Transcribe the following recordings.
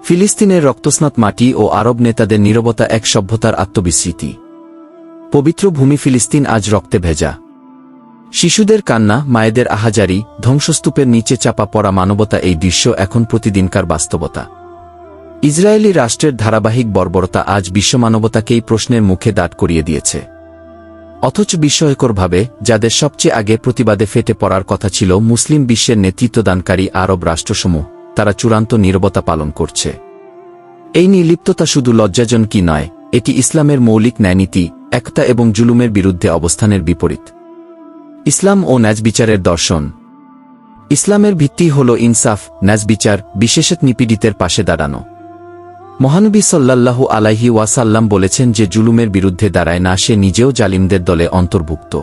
ফিলিস্তিনের রক্তস্নাত মাটি ও আরব নেতাদের নীরবতা এক সভ্যতার আত্মবিস্মৃতি। পবিত্র ভূমি ফিলিস্তিন আজ রক্তে ভেজা। শিশুদের কান্না, মায়েদের আহাজারি, ধ্বংসস্তূপের নিচে চাপা পড়া মানবতা, এই দৃশ্য এখন প্রতিদিনকার বাস্তবতা। ইসরায়েলি রাষ্ট্রের ধারাবাহিক বর্বরতা আজ বিশ্বমানবতাকেই প্রশ্নের মুখে দাঁড় করিয়ে দিয়েছে। অথচ বিস্ময়করভাবে যাদের সবচেয়ে আগে প্রতিবাদে ফেটে পড়ার কথা ছিল, মুসলিম বিশ্বের নেতৃত্বদানকারী আরব রাষ্ট্রসমূহ, তারা চূড়ান্ত নীরবতা পালন করছে। এই নির্লিপ্ততা শুধু লজ্জাজনক নয়, এটি ইসলামের মৌলিক ন্যায়নীতি, একতা এবং জুলুমের বিরুদ্ধে অবস্থানের বিপরীত। ইসলাম ও ন্যায়বিচারের দর্শন। ইসলামের ভিত্তি হল ইনসাফ, ন্যায়বিচার, বিশেষত নিপীড়িতের পাশে দাঁড়ানো। মহানবী সাল্লাল্লাহু আলাইহি ওয়াসাল্লাম বলেছেন, যে জুলুমের বিরুদ্ধে দাঁড়ায় না, সে নিজেও জালিমদের দলে অন্তর্ভুক্ত।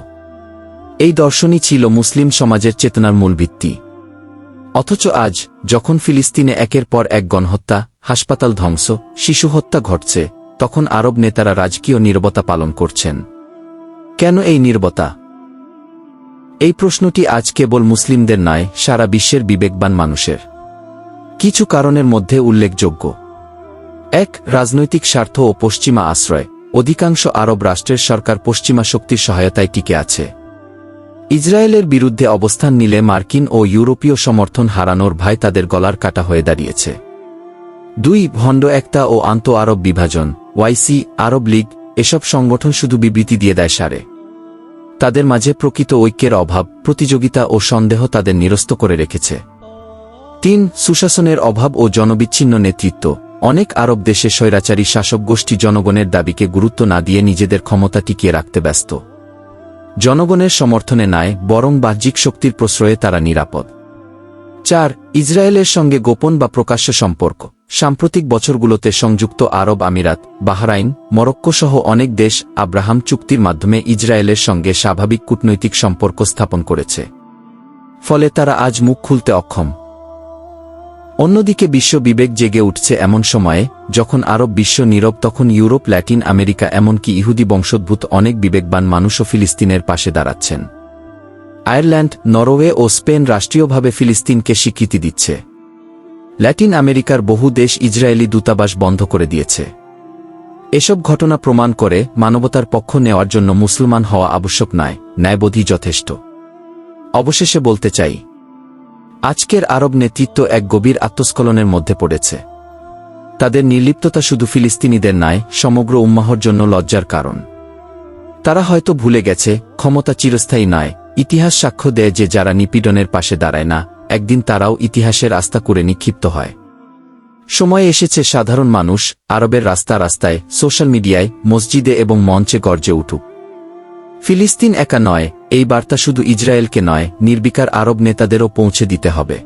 এই দর্শনই ছিল মুসলিম সমাজের চেতনার মূল ভিত্তি। অথচ আজ যখন ফিলিস্তিনে একের পর এক গণহত্যা, হাসপাতাল ধ্বংস, শিশু হত্যা ঘটছে, তখন আরব নেতারা রাজকীয় নীরবতা পালন করছেন। কেন এই নীরবতা? এই প্রশ্নটি আজ কেবল মুসলিমদের নয়, সারা বিশ্বের বিবেকবান মানুষের। কিছু কারণের মধ্যে উল্লেখযোগ্য: ১. রাজনৈতিক স্বার্থ ও পশ্চিমা আশ্রয়। অধিকাংশ আরব রাষ্ট্রের সরকার পশ্চিমা শক্তির সহায়তায় টিকে আছে। ইসরায়েলের বিরুদ্ধে অবস্থান নিলে মার্কিন ও ইউরোপীয় সমর্থন হারানোর ভয় তাদের গলার কাটা হয়ে দাঁড়িয়েছে। ২. ভণ্ড একতা ও আন্তঃ-আরব বিভাজন। ওয়াইসি, আরব লীগ, এসব সংগঠন শুধু বিবৃতি দিয়ে দেয় সারে। তাদের মাঝে প্রকৃত ঐক্যের অভাব, প্রতিযোগিতা ও সন্দেহ তাদের নিরস্ত করে রেখেছে। ৩. সুশাসনের অভাব ও জনবিচ্ছিন্ন নেতৃত্ব। অনেক আরব দেশে স্বৈরাচারী শাসক গোষ্ঠী জনগণের দাবিকে গুরুত্ব না দিয়ে নিজেদের ক্ষমতা টিকিয়ে রাখতে ব্যস্ত। জনগণের সমর্থনে নয়, বরং বাহ্যিক শক্তির প্রশ্রয়ে তারা নিরাপদ। ৪. ইসরায়েলের সঙ্গে গোপন বা প্রকাশ্য সম্পর্ক। সাম্প্রতিক বছরগুলোতে সংযুক্ত আরব আমিরাত, বাহরাইন, মরক্কো সহ অনেক দেশ আব্রাহাম চুক্তির মাধ্যমে ইসরায়েলের সঙ্গে স্বাভাবিক কূটনৈতিক সম্পর্ক স্থাপন করেছে। ফলে তারা আজ মুখ খুলতে অক্ষম। অন্যদিকে বিশ্ব বিবেক জেগে উঠছে এমন সময়ে, যখন আরব বিশ্ব নীরব, তখন ইউরোপ, ল্যাটিন আমেরিকা, এমনকি ইহুদি বংশোদ্ভূত অনেক বিবেকবান মানুষও ফিলিস্তিনের পাশে দাঁড়াচ্ছেন। আয়ারল্যান্ড, নরওয়ে ও স্পেন রাষ্ট্রীয়ভাবে ফিলিস্তিনকে স্বীকৃতি দিচ্ছে। ল্যাটিন আমেরিকার বহু দেশ ইসরায়েলি দূতাবাস বন্ধ করে দিয়েছে। এসব ঘটনা প্রমাণ করে, মানবতার পক্ষ নেওয়ার জন্য মুসলমান হওয়া আবশ্যক নয়, ন্যায়বোধই যথেষ্ট। অবশেষে বলতে চাই, আজকের আরব নেতৃত্ব এক গভীর আত্মস্খলনের মধ্যে পড়েছে। তাদের নির্লিপ্ততা শুধু ফিলিস্তিনিদের নয়, সমগ্র উম্মাহর জন্য লজ্জার কারণ। তারা হয়তো ভুলে গেছে, ক্ষমতা চিরস্থায়ী নয়। ইতিহাস সাক্ষ্য দেয় যে যারা নিপীড়নের পাশে দাঁড়ায় না, একদিন তারাও ইতিহাসের আস্থা করে নিক্ষিপ্ত হয়। সময় এসেছে সাধারণ মানুষ আরবের রাস্তা রাস্তায়, সোশ্যাল মিডিয়ায়, মসজিদে এবং মঞ্চে গর্জে উঠুক। ফিলিস্তিন একা নয়, এই বার্তা শুধু ইসরায়েলকে নয়, নির্বিকার আরব নেতাদেরও পৌঁছে দিতে হবে।